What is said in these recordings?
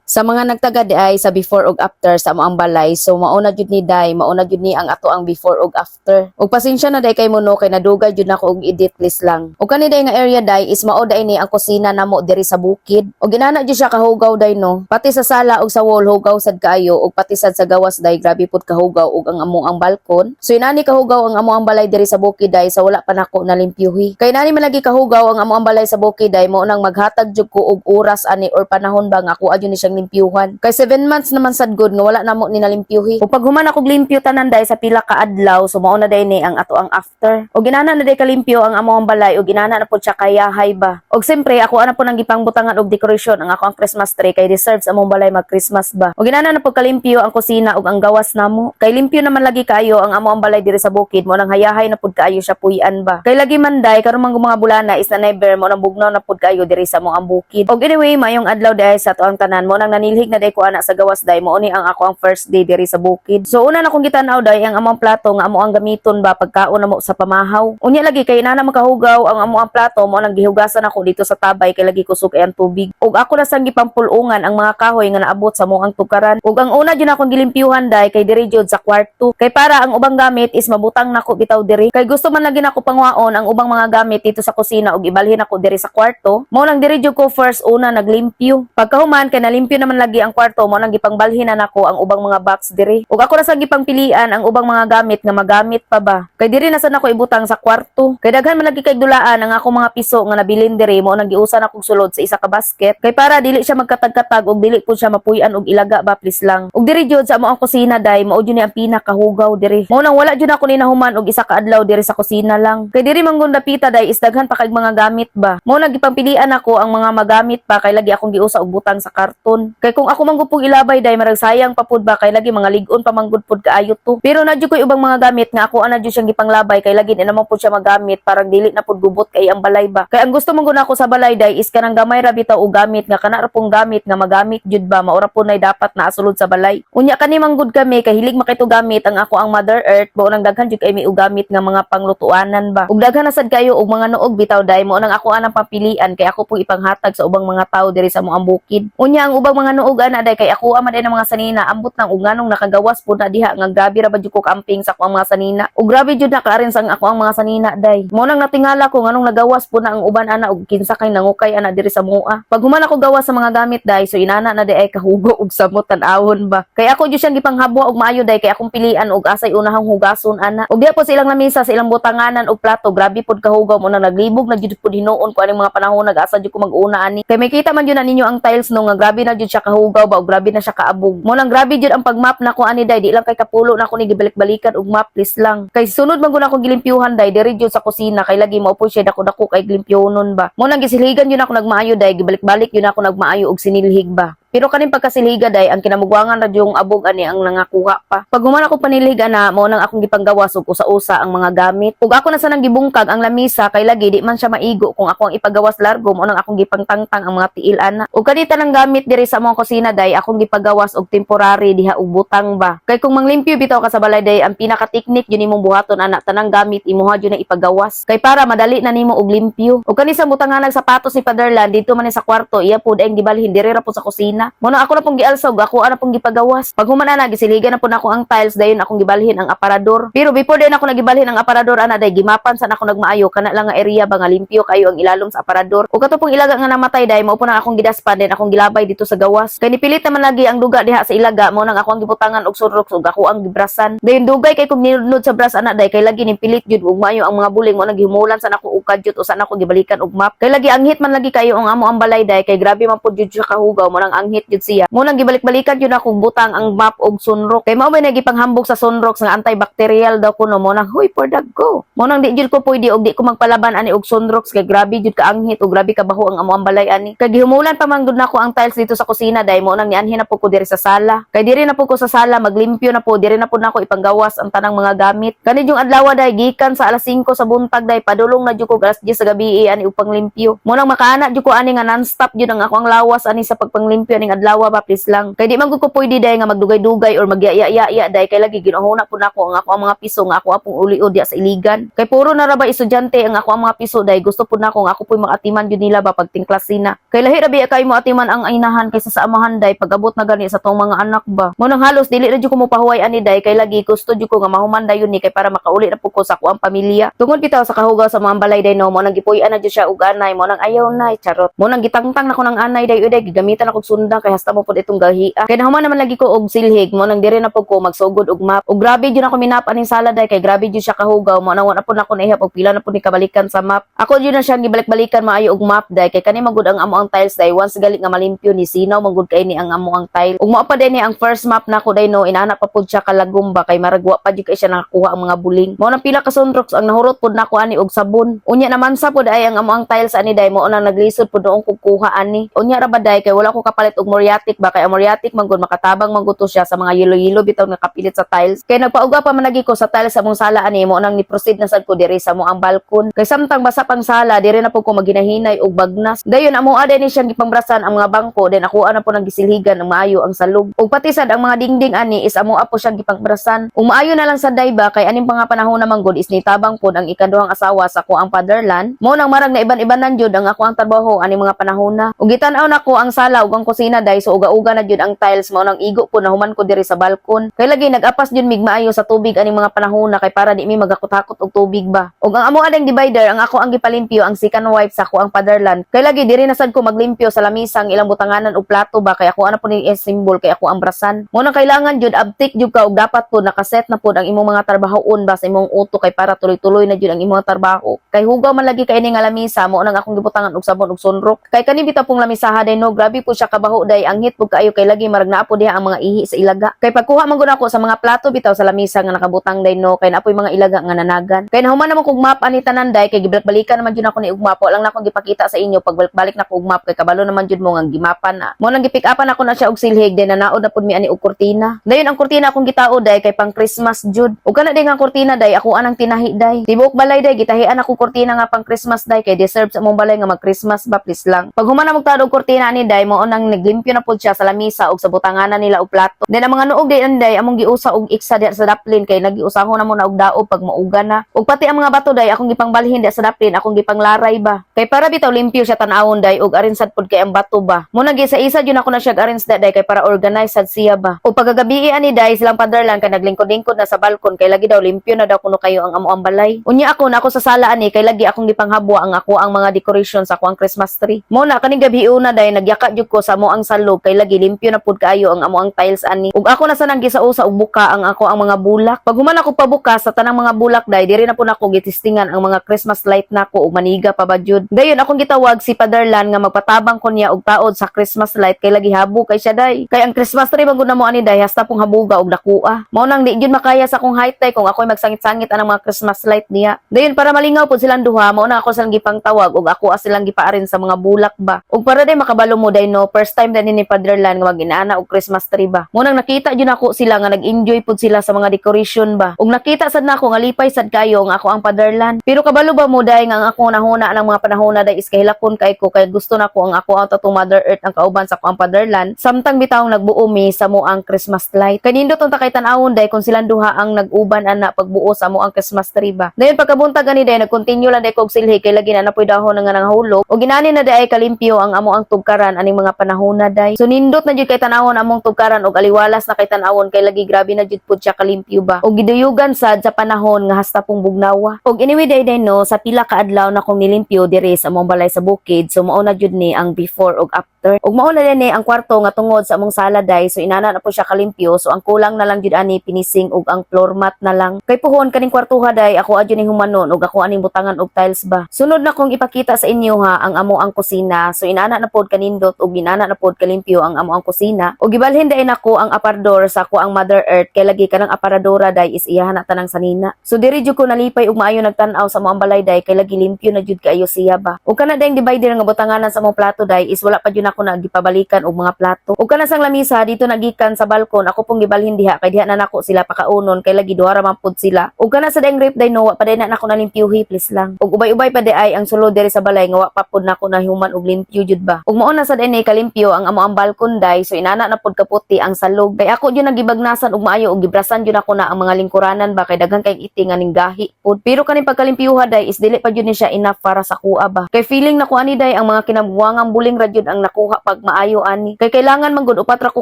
Sa mga nagtaga di ay sa before ug after sa amo ang balay, so mauna jud ni day, mauna jud ni ang ato ang before ug after. Ug pasensya na day kay mono kay nadugay jud nako og edit list lang. Ug kani day nga area day is mao day ni ang kusina namo diri sa bukid. Ug ginana jud siya kahugaw day no. Pati sa sala ug sa wall hugaw sad kaayo ug pati sad sa gawas day grabe pud kahugaw ug ang amo ang balkon. So inani kahugaw ang amo ang balay diri sa bukid day sa wala pa nako nalimpyuhi. Kay nani man lagi kahugaw ang amo ang balay sa bukid day mo nang maghatag jud ko og oras ani or panahon ba nga ako adyo ni siyang limpyuhan. Kay 7 months naman sad good nga wala namo ni nalimpyuhi. Ug pag human ako limpyo tanan day sa pila ka adlaw, so mao na day ni ang ato ang after. Ug ginana na day kalimpyo ang amo ang balay ug ginana na pud siya kayahay ba. Ug siyempre ako ana po nang gipangbutangan og dekorasyon ang ako ang Christmas tree kay deserve sa among balay mag Christmas ba. Ug ginana na pud kalimpyo ang kusina ug ang gawas namo. Kay limpyo naman lagi kaayo ang amo ang balay diri sa bukid mo nang hayahay na pud kaayo siya puy-an ba. Kay lagi man day karon man mga bulana is na never mo nang bugnaw na pud kaayo diri sa among bukid. Ug anyway mayong adlaw day sa ato ang tanan mo nang nanilhig na day ko ana sa gawas day mo ni ang ako ang first day diri sa bukid. So una na kong gitanaw day ang among plato nga amo ang gamiton ba pagkaon namo sa pamahaw. Unya lagi kay nana makahugaw ang amo ang plato mo nang gihugasan ako dito sa tabay kay lagi kusog ay ang tubig. Ug ako na sang gipampulungan ang mga kahoy nga naabot sa moang tukaran. Ug ang una jud akong gilimpyuhan day kay diri jud sa kwarto. Kay para ang ubang gamit is mabutang nako bitaw diri. Kay gusto man lagi nako pangwaon ang ubang mga gamit dito sa kusina ug ibalhin ako diri sa kwarto. Mo nang diri jud ko first una naglimpyo. Pagkahuman kay nalimpyo naman lagi ang kwarto mo nang gipangbalhin na nako ang ubang mga box diri. Ug ako na sa gipangpilian ang ubang mga gamit nga magamit pa ba. Kay diri na sad nako ibutang sa kwarto. Kay daghan man lagi kay dulaan ang ako mga piso nga nabilin diri mo nang giusan akong sulod sa isa ka basket. Kay para dili siya magkatag-katag ug dili pud siya mapuy-an og ilaga ba please lang. Ug diri jud sa amo ang kusina day mao jud ni ang pinakahugaw diri. Mo nang wala jud ako ni nahuman og isa ka adlaw diri sa kusina lang. Kay diri man gud dapita day is daghan pa kay mga gamit ba. Mo nang gipangpilian ako ang mga magamit pa kay lagi akong giusa og butang sa karton. Kay kung ako manggupong ilabay day marag sayang pa pud ba kay lagi mga lig-on pa manggud pud kaayo to. Pero na jud koy ubang mga gamit nga ako ana jud siyang gipanglabay kay lagi na naman pud siya magamit parang dili na pud gubot kay ang balay ba. Kay ang gusto man gud ako sa balay day is kanang gamay ra bitaw og gamit nga kana ra pong gamit nga magamit jud ba maura pud nay dapat na asulod sa balay. Unya kani manggud kami kay hilig makito gamit ang ako ang Mother Earth mo nang daghan jud kay may gamit nga mga panglutuanan ba. Ug daghan na sad kayo og mga nuog bitaw day mo nang ako anang papilian kay ako pong ipanghatag sa ubang mga tawo diri sa moang bukid. Unya ang ubang mga nuog ana day kay ako ama day ng mga sanina ambot nang ug nganong nakagawas pud na diha nga grabe ra ba jud ko camping sa ako ang mga sanina. Ug grabe jud na kaarin sang ako ang mga sanina day. Mo nang natingala ko nganong nagawas pud na ang uban ana ug kinsa kay nangukay ana diri sa mua. Pag human ako gawas sa mga gamit day so inana na day ay kahugo ug samot tan-awon ba. Kay ako jud siyang gipanghabwa og maayo day kay akong pilian og asay unahang hugason ana. Ug diha po sa ilang lamesa sa ilang butanganan og plato grabe pud kahugaw mo nang naglibog na jud pud hinuon ko aning mga panahon nag-asa jud ko mag-una ani. Kay makita man jud na ninyo ang tiles no nga grabe na jud siya kahugaw ba ug grabe na siya kaabog. Mo nang grabe jud ang pagmap nako ani day di lang kay kapulo na ako ni gibalik-balikan og map please lang. Kay sunod man gud ako gilimpyuhan day diri jud sa kusina kay lagi mao po siya dako-dako kay gilimpyonon ba. Mo nang gisilhigan jud ako nagmaayo day gibalik-balik jud ako nagmaayo og sinilhig ba. Pero kaning pagkasilhiga day ang kinamugwangan ra yung abog ani ang nangakuha pa. Pag human ako panilhiga na mo nang akong gipanggawas og usa-usa ang mga gamit. Ug ako na sa nang gibungkag ang lamisa kay lagi di man siya maigo kung ako ang ipagawas largo mo nang akong gipangtangtang ang mga tiil ana. Ug kanita nang gamit diri sa among kusina day akong gipagawas og temporary diha og butang ba. Kay kung manglimpyo bitaw ka sa balay day ang pinaka-teknik yun imong buhaton ana tanang gamit imuha jud na ipagawas. Kay para madali na nimo og limpyo. Ug kani sa butangan sapatos ni Fatherland dito man ni sa kwarto iya pud ang gibalhin diri ra pud sa kusina. Mo na ako na pong gialsog, ako ana pong gipagawas. Pag human na gisiligan na po na ako ang tiles dayon akong gibalhin ang aparador. Pero before din ako nagibalhin ang aparador ana day gimapan sa ako nagmaayo kana lang nga area ba nga limpyo kayo ang ilalom sa aparador. Ug kato pong ilaga nga namatay day mao po na akong gidaspan din akong gilabay dito sa gawas. Kay nipilit naman lagi ang duga diha sa ilaga mo nang ako ang gibutangan og sunrox ug ako ang gibrasan. Dayon dugay kay kung nilunod sa bras ana day kay lagi nipilit jud ug maayo ang mga buling mo nang gihimulan sa nako og kadyot o sa nako gibalikan og map. Kay lagi anghit man lagi kayo ang amo ang balay day kay grabe man pud jud siya kahugaw mo nang anghit jud siya. Mo nang gibalik-balikan jud akong butang ang map og sunrox. Kay mao ba nagipanghambog sa sunrox nga antibacterial daw kuno mo nang huy for daggo. Mo nang di jud ko pwede og di ko magpalaban ani og sunrox kay grabe jud ka anghit og grabe ka baho ang amo ang balay ani. Kay gihumulan pa man gud nako ang tiles dito sa kusina day mo nang nianhin na po ko diri sa sala. Kay diri na po ko sa sala maglimpyo na po diri na po nako ipanggawas ang tanang mga gamit. Kani yung adlaw day gikan sa alas 5 sa buntag day padulong na jud ko alas 10 sa gabi ani og panglimpyo. Mo nang makaana jud ko ani nga non-stop jud ang ako ang lawas ani sa pagpanglimpyo kaning adlaw ba please lang. Kay di man gud ko pwede day nga magdugay-dugay or magyaya-ya day kay lagi ginahuna pud nako ang ako ang mga piso nga ako apong uliod diya sa iligan. Kay puro na ra ba estudyante ang ako ang mga piso day gusto pud nako nga ako puy makatiman jud nila ba pagting klasina. Kay lahi ra biya kay mo atiman ang inahan kaysa sa amahan day pag-abot na gani sa tong mga anak ba. Mo nang halos dili ra jud ko mo pahuway ani day kay lagi gusto jud ko nga mahuman dayon ni kay para makauli na pud ko sa ako ang pamilya. Tungod bitaw sa kahugaw sa mga balay day no mo nang gipuy-an na jud siya og anay mo nang ayaw nay charot. Mo nang gitangtang nako ng anay day uday gigamitan ako og sundang kay hasta mo pud itong gahia. Kay nahuman naman lagi ko og silhig mo nang dire na pud ko magsugod og map. Og grabe jud ako minap aning sala day kay grabe jud siya kahugaw mo nang wala pud nako naihap og pila na pud ni kabalikan sa map. Ako jud na siya gibalik-balikan maayo og map day kay kani magud ang amo ang tiles day once gali nga malimpyo ni sinaw magud kay ni ang amo ang tile. Ug mo pa din ni ang first map nako day no inana pa pud siya kalagom ba kay maragwa pa jud kay siya nakakuha ang mga buling. Mo nang pila ka sunrox ang nahurot pud nako ani og sabon. Unya naman sa pud ay ang amo ang tiles ani day mo nang naglisod pud noong kukuha ani. Unya ra ba day kay wala ko kapalit og moriatic ba kay ang moriatic man gud makatabang man gud to siya sa mga yelo-yelo bitaw nga kapilit sa tiles. Kay nagpauga pa man lagi ko sa tiles sa mong sala ani mo nang ni-proceed na sad ko diri sa mo ang balkon. Kay samtang basa pang sala diri na pud ko maginahinay og bagnas. Dayon amo aday ni siyang gipangbrasan ang mga bangko den ako ana po nang gisilhigan ang maayo ang salog. Ug pati sad ang mga dingding ani is amo apo siyang gipangbrasan. Ug maayo na lang sa dayba kay aning mga panahon naman gud is nitabang pod ang ikaduhang asawa sa ko ang fatherland. Mo nang marag na iban-ibanan jud ang ako ang trabaho aning mga panahon na. Ug gitan-aw nako ang sala ug ang kusina day so uga-uga na jud ang tiles mo nang igo po na human ko diri sa balkon. Kay lagi nag-apas jud mig maayo sa tubig aning mga panahon na kay para di mi magakot-hakot og tubig ba. Ug ang amo ading divider ang ako ang gipalimpyo ang second wife sa ko ang fatherland. Kay lagi diri na sad ko maglimpyo sa lamisang ilang butanganan og plato ba kay ako ana po ni symbol kay ako ang brasan. Mo nang kailangan jud abtik jud ka og dapat po nakaset na pod ang imong mga trabahoon ba sa imong uto kay para tuloy-tuloy na jud ang imong trabaho. Kay hugaw man lagi kay ini nga lamisa mo nang akong gibutangan og sabon og sunrok. Kay kani bitaw pong lamisaha day no grabe po siya kabaho day ang hit pud kaayo kay lagi marag naa po diha ang mga ihi sa ilaga. Kay pagkuha man gud ako sa mga plato bitaw sa lamisa nga nakabutang day no kay naapoy mga ilaga nga nanagan. Kay nahuman naman kog map ani tanan day kay gibalik-balikan naman jud ako ni og map lang na akong gipakita sa inyo pag balik na ko og map kay kabalo naman jud mo nga gimapan na. Mo nang gipick upan ako na siya og silhig day nanaod na pud mi ani og kurtina. Dayon ang kurtina akong gitaod day kay pang Christmas jud. Ug kana day nga kurtina day ako anang tinahi day. Tibuok balay day gitahian ako kurtina nga pang Christmas day kay deserve sa mong balay nga mag Christmas ba please lang. Pag human na magtaod og kurtina ani day mo nang naglimpyo na pud siya sa lamisa og sa butanganan nila og plato. Then ang mga nuog day anday among giusa og iksa diha sa daplin kay nagiusahon na mo na og daob pag mauga na. Ug pati ang mga bato day akong gipangbalhin diha sa daplin akong gipanglaray ba. Kay para bitaw limpyo siya tan-awon day ug arin sad pud kay ang bato ba. Mo nang gisa-isa jud ako na siya arrange day kay para organize sad siya ba. Ug pagkagabi ani day silang fatherland kay naglingkod-lingkod na sa balkon kay lagi daw limpyo na daw kuno kayo ang amo ang balay. Unya ako na ako sa sala ani kay lagi akong gipanghabwa ang ako ang mga decoration sa ako ang Christmas tree. Mo na kaning gabi una day nagyaka jud ko sa amo ang salog kay lagi limpyo na pud kaayo ang amo ang tiles ani. Ug ako na sa nang gisausa og buka ang ako ang mga bulak. Pag human ako pabuka sa tanang mga bulak day diri na pud ako gitistingan ang mga Christmas light nako ug maniga pa ba jud. Dayon akong gitawag si fatherland nga magpatabang ko niya og taod sa Christmas light kay lagi habo kay siya day. Kay ang Christmas tree magud na mo ani day hasta pong habuga og dakua. Mao nang di jud makaya sa akong height day kung ako'y magsangit-sangit anang mga Christmas light niya. Dayon para malingaw pud silang duha mao na ako silang gipangtawag og ako silang gipaarin sa mga bulak ba. Ug para day makabalo mo day no first time din ni fatherland nga mag-inaana og Christmas tree ba. Mo nang nakita jud ako sila nga nag-enjoy pud sila sa mga decoration ba. Ug nakita sad nako nga lipay sad kayo nga ako ang fatherland. Pero kabalo ba mo day nga ang ako nahuna ng mga panahon na day is kahilakon kay ko kay gusto nako ang ako ang tatong Mother Earth ang kauban sa ako ang fatherland. Samtang bitawng nagbuo mi sa mo ang Christmas light. Kay nindot ang takay tan-awon day kung silang duha ang nag-uban ana pagbuo sa mo ang Christmas tree ba. Dayon pagkabuntag ani day nag-continue lang day kog silhi kay lagi na napoy dahon nga nangahulog. O ginani na day kalimpyo ang amo ang tugkaran aning mga panahon na day. So nindot na jud kay tan-awon among tugkaran og aliwalas na kay tan-awon kay lagi grabe na jud pud siya kalimpyo ba. Og giduyugan sad sa panahon nga hasta pong bugnawa. Og anyway day no sa pila ka adlaw na kong nilimpyo diri sa among balay sa bukid. So mao na jud ni ang before og after. Og mao na din ni ang kwarto nga tungod sa among sala day. So inana na po siya kalimpyo. So ang kulang na lang jud ani pinising og ang floor mat na lang. Kay puhon kaning kwartuha day ako adyo ni humanon og ako aning butangan og tiles ba. Sunod na kong ipakita sa inyo ha ang amo ang kusina. So inana na pod kanindot og inana na pod kalimpyo ang amo ang kusina. Og gibalhin day nako ang aparador sa ako ang Mother Earth kay lagi kanang aparadora day is iyahan na tanang sanina. So diri jud ko nalipay og maayo nagtan-aw sa mo ang balay day kay lagi limpyo na jud kaayo siya ba. Og kana dayng divider nga butanganan sa mong plato day is wala pa jud ako nagipabalikan og mga plato. Og kana sang lamisa dito nagikan sa balkon ako pong gibalhin diha kay diha na nako sila pakaunon kay lagi duha ra man pud sila. Og kana sa dayng rip day no wa pa day na nako nalimpyuhi please lang. Og ubay-ubay pa day ay ang sulod diri sa balay nga wa pa pud nako nahuman og limpyo jud ba. Og mao na sa day kalimpyo limpyo ang amo ang balkon day, so inana na pud kaputi ang salog. Kay ako yun nagibagnasan og maayo og gibrasan yun ako na ang mga lingkuranan ba kay daghan kay iti nga ning gahi pud. Pero kaning pagkalimpyuha day is dili pa yun ni siya enough para sa kuha ba. Kay feeling na ko ani day ang mga kinabuangang buling ra jud ang nakuha pag maayo ani. Kay kailangan man gud upat ra ko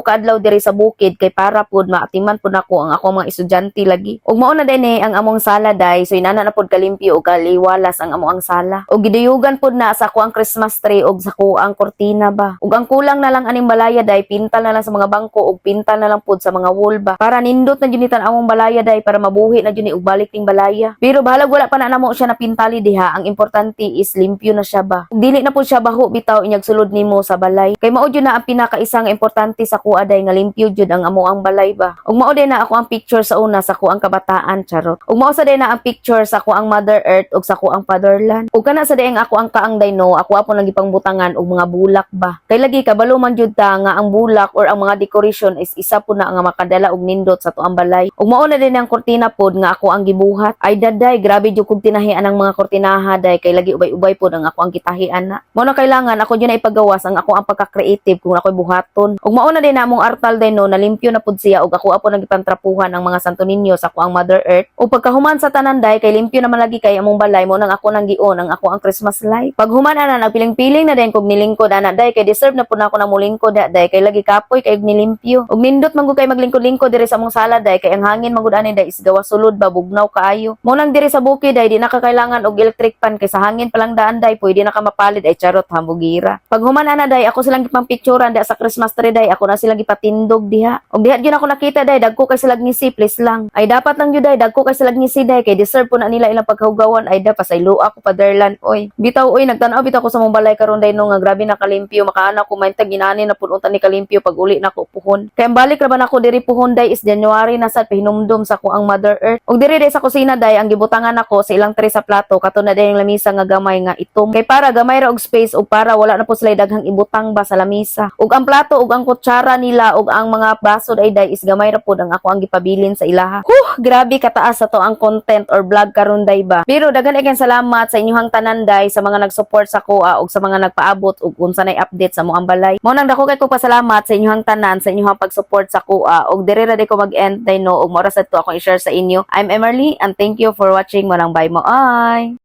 kaadlaw diri sa bukid kay para pud maatiman pud nako ang ako mga estudyante lagi. Ug mao na din ang among sala day, so inana na pud kalimpyo og kaliwalas ang amo ang sala. Og giduyugan pud na sa ko ang Christmas tree og sa ko ang kortina ba. Ug ang kulang na lang aning balaya day, pintal na lang sa mga bangko og pintal na lang pud sa mga wall ba. Para nindot na jud among balaya day para mabuhi na jud ni og balik ning balaya. Pero bahalag wala pa na namo siya na pintali diha, ang importante is limpyo na siya ba. Ug dili na pud siya baho bitaw inyag sulod nimo sa balay. Kay mao jud na ang pinakaisa nga importante sa kuha day nga limpyo jud ang amo ang balay ba. Ug mao din na ako ang picture sa una sa ko ang kabataan charot. Ug mao sa din na ang picture sa ko ang Mother Earth ug sa ko ang Fatherland. Ug kana sa dieng ako ang kaang dino, ako apon lagi pangbutangan og mga bulak ba. Kay lagi kabalo man jud ta nga ang bulak or ang mga decoration is isa po na nga makadala og nindot sa tuang balay. Ug mao na din ang kortina pod nga ako ang gibuhat. Ay daday, grabe jud kog tinahian ang mga kortinaha day kay lagi ubay-ubay pod ang ako ang gitahian na. Mao na kailangan ako jud na ipagawas ang ako ang pagka-creative kung ako'y buhaton. Ug mao na din among artal day no, nalimpyo na pod siya ug ako apon nagipantrapuhan ang mga Santo Niño sa ako ang Mother Earth. Ug pagkahuman sa tanan day kay limpyo naman lagi kay among balay mo nang ako nang gion ang ako ang Christmas light. Pag human ana nagpiling-piling na din kog nilingkod ana day kay deserve na pud na ako na mulingkod day kay lagi kapoy kay nilimpyo. Ug nindot man gud kay maglingkod-lingkod diri sa among sala day kay ang hangin man gud ani day is gawa sulod ba bugnaw kaayo. Mo nang diri sa bukid day di na ka kailangan og electric fan kay sa hangin pa lang daan day pwede na ka mapalid ay charot hambugira. Pag human ana day ako silang gipang-picturean da sa Christmas tree day, ako na silang gipatindog diha. Og diha gyud ako nakita day dagko kay silang ngisi please lang. Ay dapat lang gyud day dagko kay silang ngisi day kay deserve po na nila ilang paghugawan ay da pasaylo ako Fatherland oy. Bitaw oy nagtan-aw bitaw ko sa mong balay karon day no nga grabe na kalimpyo makaana ko maintag ginani na pud unta ni kalimpyo pag uli na ko puhon. Kay ang balik ra ba nako diri puhon day is January na sad pahinumdum sa ko ang Mother Earth. Og diri day sa kusina day ang gibutangan nako sa ilang tray sa plato kato na day ang lamisa nga gamay nga itom. Kay para gamay ra og space og para wala na po sila daghang ibutang ba sa lamisa. Og ang plato og ang kutsara nila og ang mga baso day is gamay ra pud ang ako ang gipabilin sa ilaha. Grabe kataas sa to ang content or vlog karon day ba. Pero daghan again salamat sa inyong tanan day sa mga nag-support sa kuha og sa mga nagpaabot og unsa nay update sa mo ang balay. Mao nang dako kay ko pasalamat sa inyong tanan sa inyong pag-support sa kuha og dire ra day ko mag-end day no og mora sad to ako i-share sa inyo. I'm Emerly and thank you for watching. Manang bye mo ay.